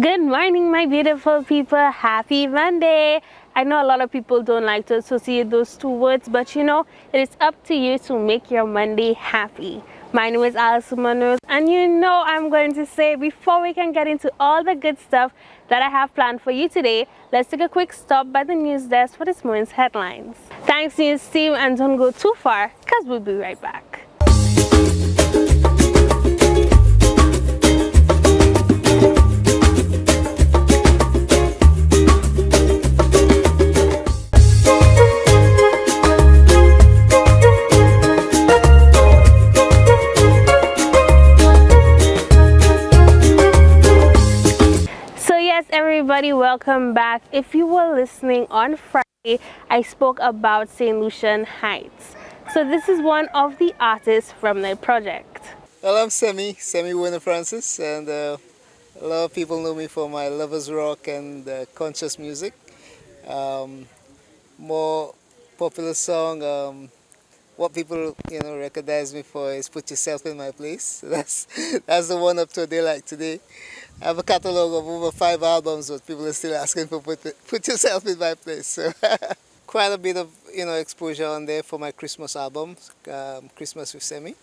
Good morning, my beautiful people. Happy Monday. I know a lot of people don't like to associate those two words, but it is up to you to make your Monday happy. My name is Alison Manos, and I'm going to say, before we can get into all the good stuff that I have planned for you today, let's take a quick stop by the news desk for this morning's headlines. Thanks, news team, and don't go too far, because we'll be right back. Everybody, welcome back. If you were listening on Friday, I spoke about St. Lucian Heights. So this is one of the artists from their project. Well, I'm Semi Werner Francis, and a lot of people know me for my lovers rock and conscious music. More popular song, what people recognize me for is "Put Yourself in My Place." That's the one up to a day like today. I have a catalog of over 5 albums, but people are still asking for "Put Yourself in My Place." So quite a bit of exposure on there for my Christmas album, Christmas with Semi.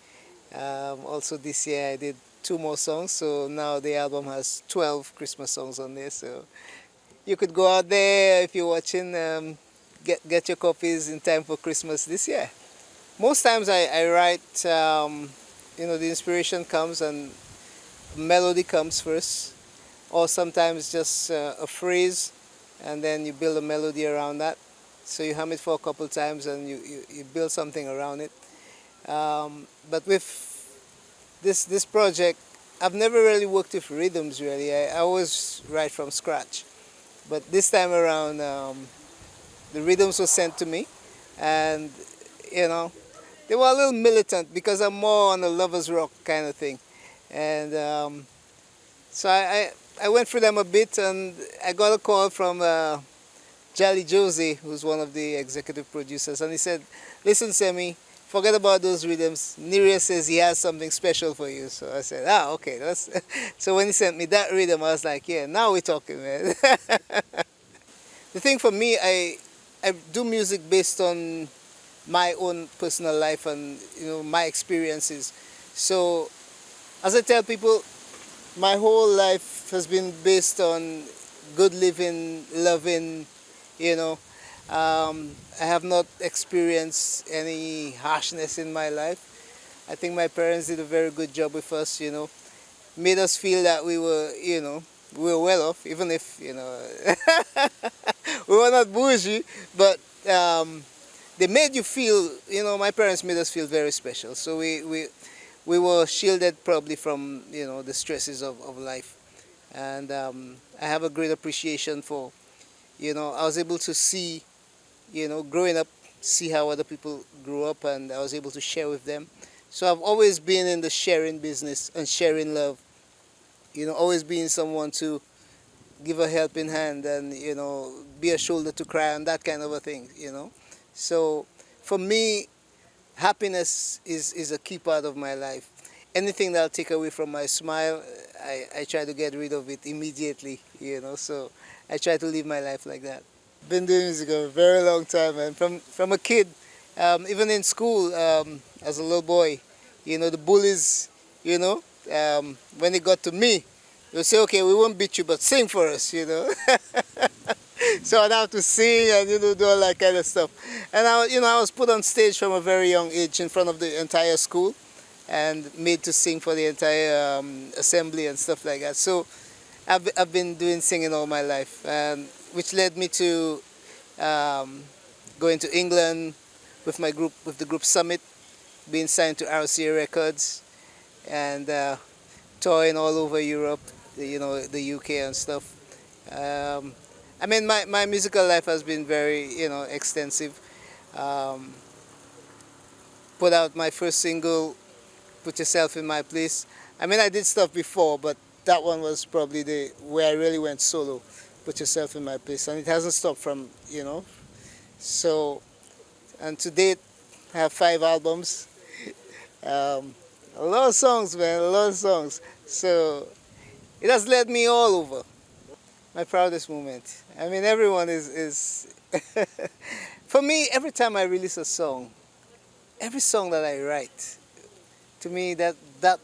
Also this year I did 2 more songs, so now the album has 12 Christmas songs on there. So you could go out there if you're watching, get your copies in time for Christmas this year. Most times I write, the inspiration comes and melody comes first, or sometimes just a phrase, and then you build a melody around that. So you hum it for a couple times and you build something around it. But with this project, I've never really worked with rhythms really. I always write from scratch. But this time around, the rhythms were sent to me, and they were a little militant because I'm more on a lovers rock kind of thing. And so I went through them a bit, and I got a call from Jolly Josie, who's one of the executive producers, and he said, "Listen, Semi, forget about those rhythms. Nerea says he has something special for you." So I said, okay. So when he sent me that rhythm, I was like, yeah, now we're talking, man. The thing for me, I do music based on my own personal life and my experiences. So as I tell people, my whole life has been based on good living, loving. I have not experienced any harshness in my life. I think my parents did a very good job with us, made us feel that we were well off, even if we were not bougie, but they made you feel, my parents made us feel very special. So we were shielded probably from, the stresses of life. And I have a great appreciation for, I was able to see, growing up, see how other people grew up, and I was able to share with them. So I've always been in the sharing business and sharing love, always being someone to give a helping hand and, be a shoulder to cry on, that kind of a thing, So for me, happiness is a key part of my life. Anything that'll take away from my smile, I try to get rid of it immediately, So I try to live my life like that. Been doing music a very long time, and from a kid, even in school, as a little boy, the bullies, when it got to me, they would say, "Okay, we won't beat you, but sing for us," So I'd have to sing and do all that kind of stuff. And I was put on stage from a very young age in front of the entire school, and made to sing for the entire assembly and stuff like that. So I've been doing singing all my life, and which led me to going to England with the group Summit, being signed to RCA Records, and touring all over Europe, the UK and stuff. I mean, my musical life has been very, extensive. Put out my first single, "Put Yourself in My Place." I mean, I did stuff before, but that one was probably where I really went solo. "Put Yourself in My Place," and it hasn't stopped from, So, and to date, I have 5 albums. A lot of songs, man, a lot of songs. So it has led me all over. My proudest moment. I mean, everyone is for me, every time I release a song, every song that I write, to me, that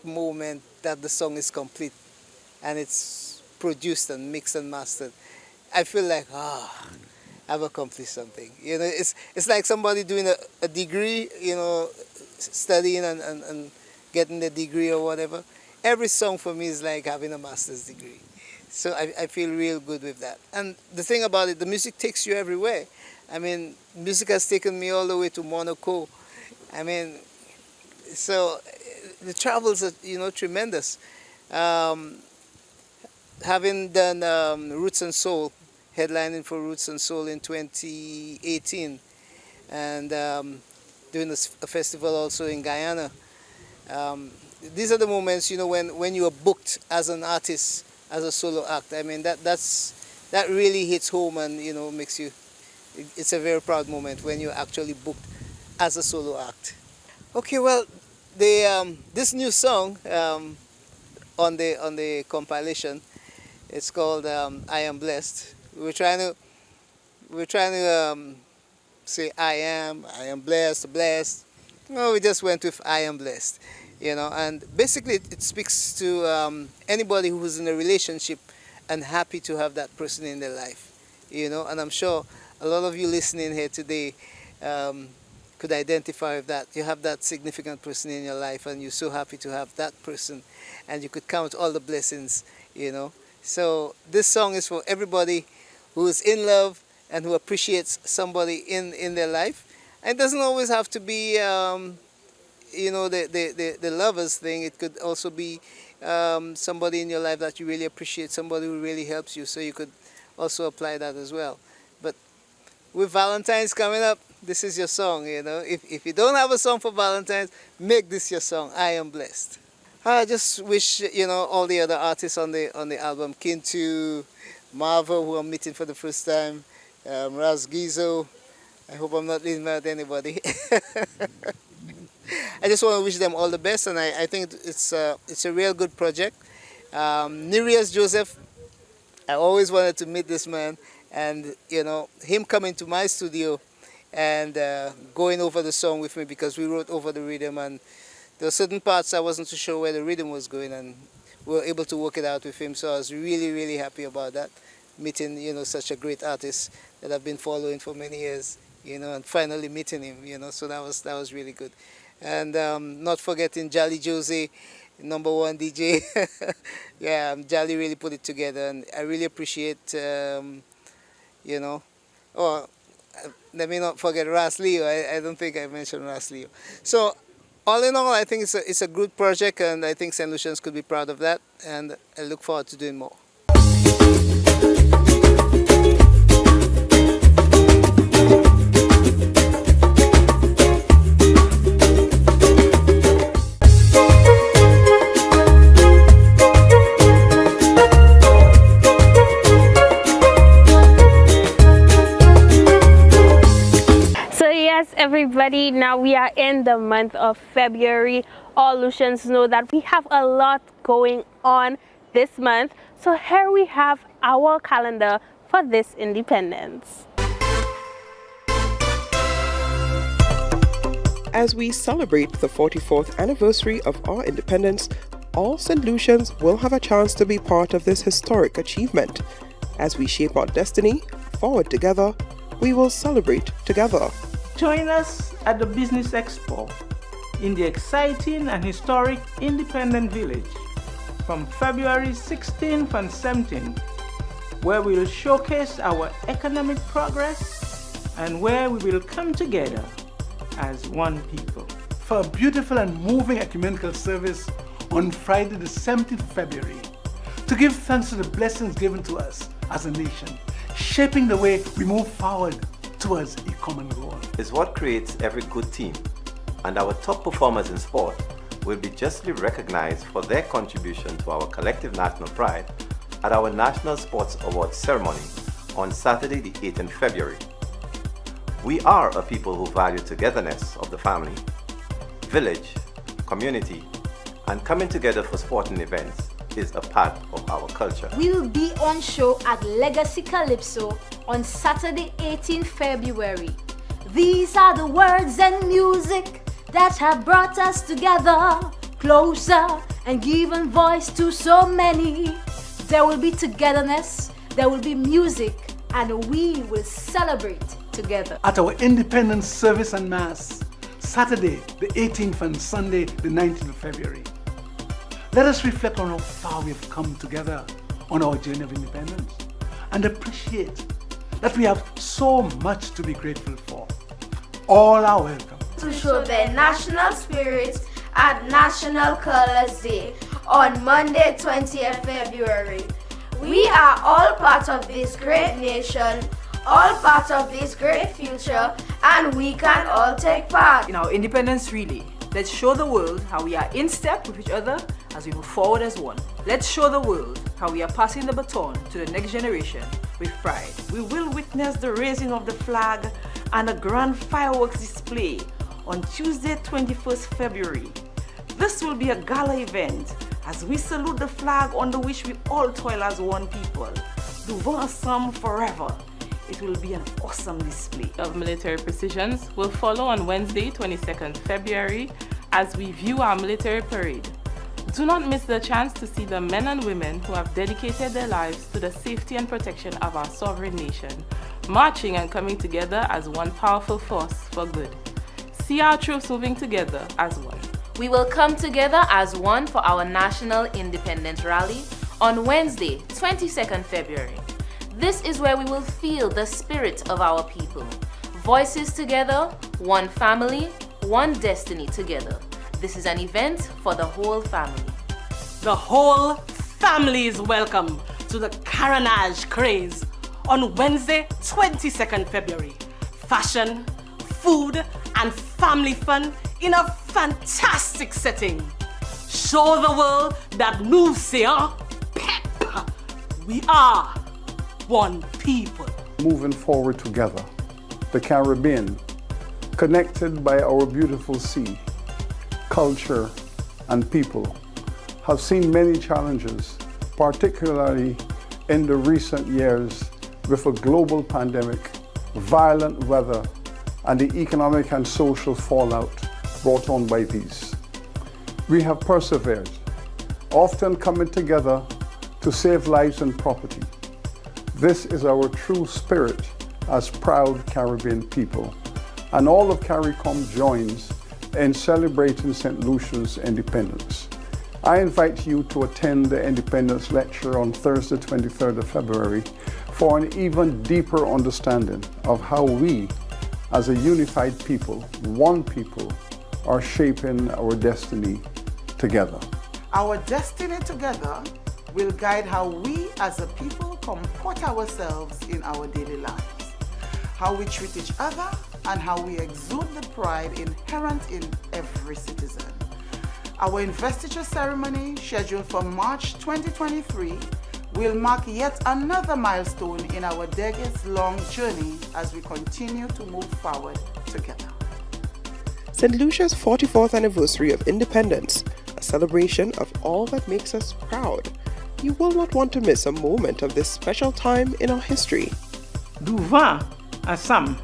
moment that the song is complete and it's produced and mixed and mastered, I feel like, I've accomplished something. You know, it's like somebody doing a degree, you know, studying and getting the degree or whatever. Every song for me is like having a master's degree. So I feel real good with that. And the thing about it, the music takes you everywhere. I mean, music has taken me all the way to Monaco. I mean, so the travels are, you know, tremendous. Having done Roots and Soul, headlining for Roots and Soul in 2018, and doing a festival also in Guyana. These are the moments, you know, when you are booked as an artist, as a solo act. I mean, that really hits home and, you know, makes you, it's a very proud moment when you're actually booked as a solo act. Okay, well, this new song on the compilation, it's called I Am Blessed. We're trying to say I am blessed. No, we just went with I am blessed, you know. And basically, it speaks to anybody who's in a relationship and happy to have that person in their life, you know. And I'm sure a lot of you listening here today could identify with that. You have that significant person in your life, and you're so happy to have that person, and you could count all the blessings, you know. So this song is for everybody who is in love and who appreciates somebody in their life. And it doesn't always have to be, you know, the lovers thing. It could also be somebody in your life that you really appreciate, somebody who really helps you. So you could also apply that as well. But with Valentine's coming up, this is your song, you know. If you don't have a song for Valentine's, make this your song, I Am Blessed. I just wish, you know, all the other artists on the album, Kintu, Marva, who I'm meeting for the first time, Raz Gizo. I hope I'm not leaving out anybody. I just want to wish them all the best, and I think it's a real good project. Nereus Joseph, I always wanted to meet this man, and, you know, him coming to my studio and going over the song with me, because we wrote over the rhythm, and there were certain parts I wasn't too sure where the rhythm was going, and we were able to work it out with him. So I was really, really happy about that, meeting, you know, such a great artist that I've been following for many years, you know, and finally meeting him, you know. So that was really good. And not forgetting Jolly Jose, #1 DJ. Yeah, Jolly really put it together, and I really appreciate, you know. Oh, let me not forget Ras Leo. I don't think I mentioned Ras Leo. So all in all, I think it's a good project, and I think St. Lucians could be proud of that, and I look forward to doing more. Everybody, now we are in the month of February. All Lucians know that we have a lot going on this month. So here we have our calendar for this independence. As we celebrate the 44th anniversary of our independence, all St. Lucians will have a chance to be part of this historic achievement. As we shape our destiny forward together, we will celebrate together. Join us at the Business Expo in the exciting and historic Independent Village from February 16th and 17th, where we will showcase our economic progress and where we will come together as one people. For a beautiful and moving ecumenical service on Friday the 17th of February, to give thanks to the blessings given to us as a nation, shaping the way we move forward towards a common goal. Is what creates every good team, and our top performers in sport will be justly recognized for their contribution to our collective national pride at our National Sports Awards ceremony on Saturday the 18th of February. We are a people who value togetherness of the family, village, community, and coming together for sporting events is a part of our culture. We will be on show at Legacy Calypso on Saturday, 18th February. These are the words and music that have brought us together, closer, and given voice to so many. There will be togetherness, there will be music, and we will celebrate together. At our Independence Service and Mass, Saturday the 18th and Sunday the 19th of February. Let us reflect on how far we've come together on our journey of independence and appreciate that we have so much to be grateful for. All are welcome. To show their national spirit at National Colors Day on Monday, 20th February. We are all part of this great nation, all part of this great future, and we can all take part in our independence relay. Let's show the world how we are in step with each other as we move forward as one. Let's show the world how we are passing the baton to the next generation with pride. We will witness the raising of the flag and a grand fireworks display on Tuesday, 21st February. This will be a gala event as we salute the flag under which we all toil as one people. Devant Ensemble forever. It will be an awesome display. Of military precisions will follow on Wednesday, 22nd February as we view our military parade. Do not miss the chance to see the men and women who have dedicated their lives to the safety and protection of our sovereign nation, marching and coming together as one powerful force for good. See our troops moving together as one. We will come together as one for our National Independence Rally on Wednesday, 22nd February. This is where we will feel the spirit of our people. Voices together, one family, one destiny together. This is an event for the whole family. The whole family is welcome to the Carnage Craze on Wednesday, 22nd February. Fashion, food, and family fun in a fantastic setting. Show the world that nous sommes pep. We are one people. Moving forward together, the Caribbean, connected by our beautiful sea, culture, and people, have seen many challenges, particularly in the recent years with a global pandemic, violent weather, and the economic and social fallout brought on by these. We have persevered, often coming together to save lives and property. This is our true spirit as proud Caribbean people, and all of CARICOM joins in celebrating St. Lucia's independence. I invite you to attend the Independence Lecture on Thursday, 23rd of February for an even deeper understanding of how we, as a unified people, one people, are shaping our destiny together. Our destiny together will guide how we as a people comport ourselves in our daily lives, how we treat each other, and how we exude the pride inherent in every citizen. Our investiture ceremony, scheduled for March 2023, will mark yet another milestone in our decades-long journey as we continue to move forward together. St. Lucia's 44th anniversary of independence, a celebration of all that makes us proud. You will not want to miss a moment of this special time in our history. Devant Ensemble.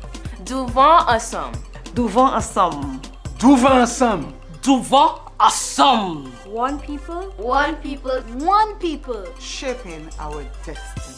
Devant Ensemble. Devant Ensemble. Devant Ensemble. Devant Ensemble. One people, one people, one people, shaping our destiny.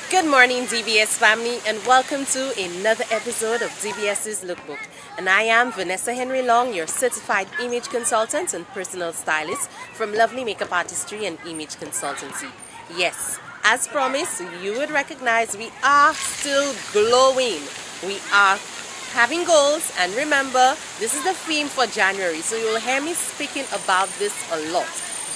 Good morning, DBS family, and welcome to another episode of DBS's Lookbook. And I am Vanessa Henry Long, your certified image consultant and personal stylist from Lovely Makeup Artistry and Image Consultancy. Yes, as promised, you would recognize we are still glowing. We are having goals, and remember, this is the theme for January, so you will hear me speaking about this a lot.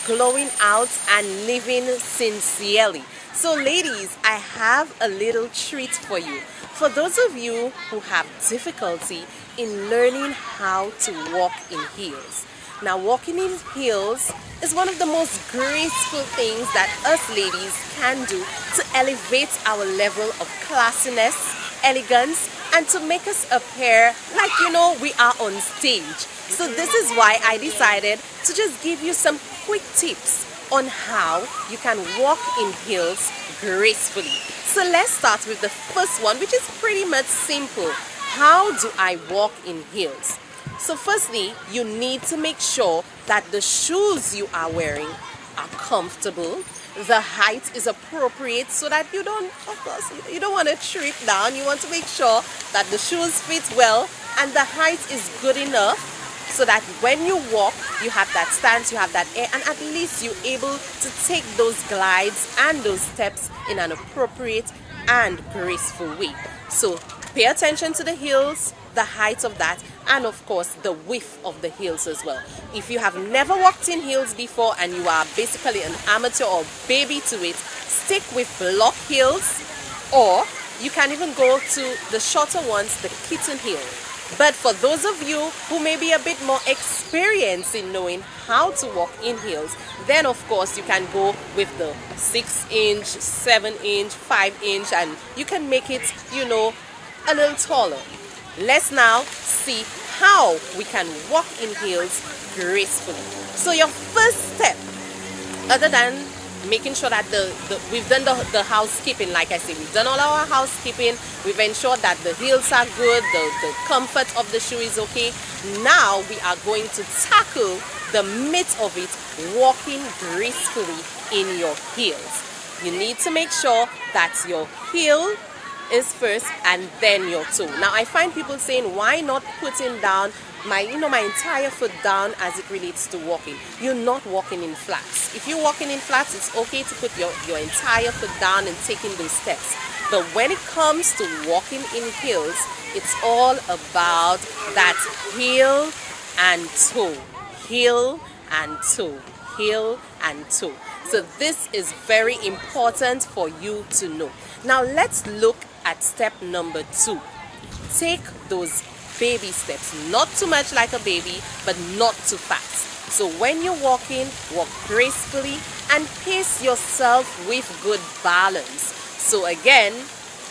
glowing out and living sincerely. So ladies, I have a little treat for you. For those of you who have difficulty in learning how to walk in heels. Now, walking in heels is one of the most graceful things that us ladies can do to elevate our level of classiness, elegance, and to make us appear like, we are on stage. So this is why I decided to just give you some quick tips on how you can walk in heels gracefully. So let's start with the first one, which is pretty much simple. How do I walk in heels? So firstly, you need to make sure that the shoes you are wearing are comfortable. The height is appropriate so that you don't want to trip down. You want to make sure that the shoes fit well and the height is good enough so that when you walk, you have that stance, you have that air, and at least you're able to take those glides and those steps in an appropriate and graceful way. So pay attention to the heels, the height of that, and of course the width of the heels as well. If you have never walked in heels before and you are basically an amateur or baby to it, stick with block heels, or you can even go to the shorter ones, the kitten heel. But for those of you who may be a bit more experienced in knowing how to walk in heels, then of course you can go with the 6-inch, 7-inch, 5-inch, and you can make it, a little taller. Let's now see how we can walk in heels gracefully. So your first step, other than making sure that we've done the housekeeping, like I said, we've done all our housekeeping, we've ensured that the heels are good, the comfort of the shoe is okay. Now we are going to tackle the myth of it, walking gracefully in your heels. You need to make sure that your heel is first and then your toe. Now I find people saying, why not putting down my entire foot down as it relates to walking? You're not walking in flats. If you're walking in flats, it's okay to put your entire foot down and taking those steps. But when it comes to walking in heels, it's all about that heel and toe, heel and toe, heel and toe. So this is very important for you to know. Now let's look at step number 2. Take those baby steps, not too much like a baby, but not too fast. So when you're walking, walk gracefully and pace yourself with good balance. So again,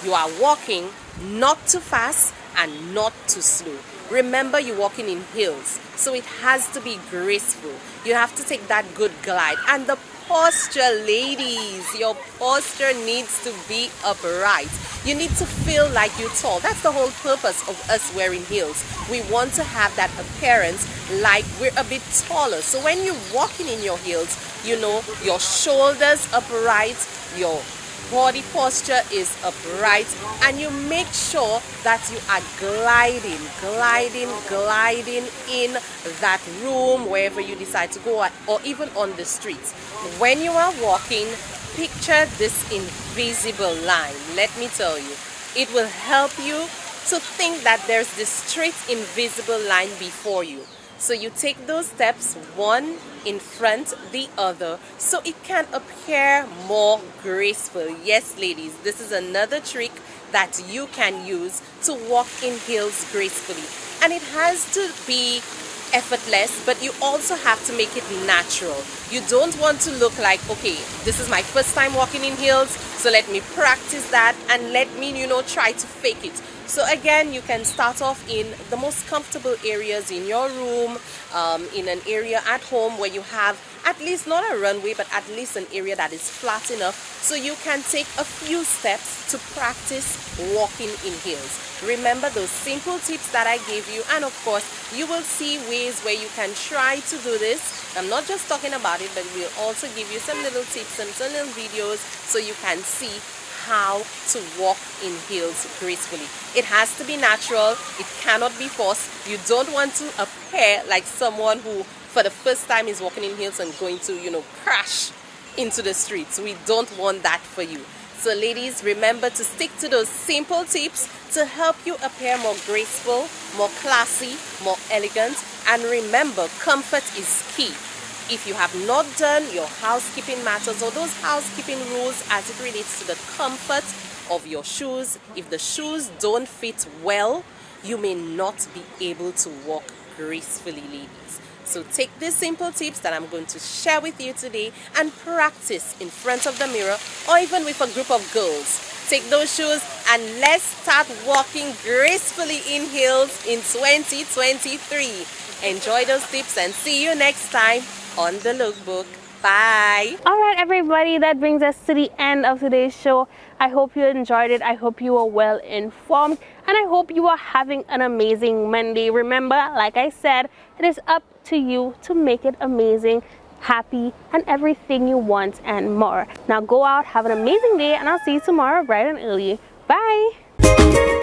you are walking not too fast and not too slow. Remember, you're walking in heels, so it has to be graceful. You have to take that good glide. And the posture, ladies, your posture needs to be upright. You need to feel like you're tall. That's the whole purpose of us wearing heels. We want to have that appearance like we're a bit taller. So when you're walking in your heels, your shoulders upright, your body posture is upright, and you make sure that you are gliding in that room, wherever you decide to go, or even on the streets. When you are walking, picture this invisible line. Let me tell you, it will help you to think that there's this straight invisible line before you. So you take those steps, one in front, the other, so it can appear more graceful. Yes, ladies, this is another trick that you can use to walk in heels gracefully. And it has to be effortless, but you also have to make it natural. You don't want to look like, okay, this is my first time walking in heels, so let me practice that and let me, try to fake it. So again, you can start off in the most comfortable areas in your room, in an area at home where you have at least not a runway, but at least an area that is flat enough so you can take a few steps to practice walking in heels. Remember those simple tips that I gave you, and of course you will see ways where you can try to do this. I'm not just talking about it, but we'll also give you some little tips and some little videos so you can see how to walk in heels gracefully. It has to be natural. It cannot be forced. You don't want to appear like someone who for the first time is walking in heels and going to, crash into the streets. We don't want that for you. So ladies, remember to stick to those simple tips to help you appear more graceful, more classy, more elegant. And remember, comfort is key. If you have not done your housekeeping matters or those housekeeping rules as it relates to the comfort of your shoes, if the shoes don't fit well, you may not be able to walk gracefully, ladies. So take these simple tips that I'm going to share with you today and practice in front of the mirror or even with a group of girls. Take those shoes and let's start walking gracefully in heels in 2023. Enjoy those tips and see you next time on the Lookbook. Bye. All right, everybody, that brings us to the end of today's show. I hope you enjoyed it. I hope you were well informed, and I hope you are having an amazing Monday. Remember, like I said, it is up to you to make it amazing, happy, and everything you want and more. Now go out, have an amazing day, and I'll see you tomorrow bright and early. Bye.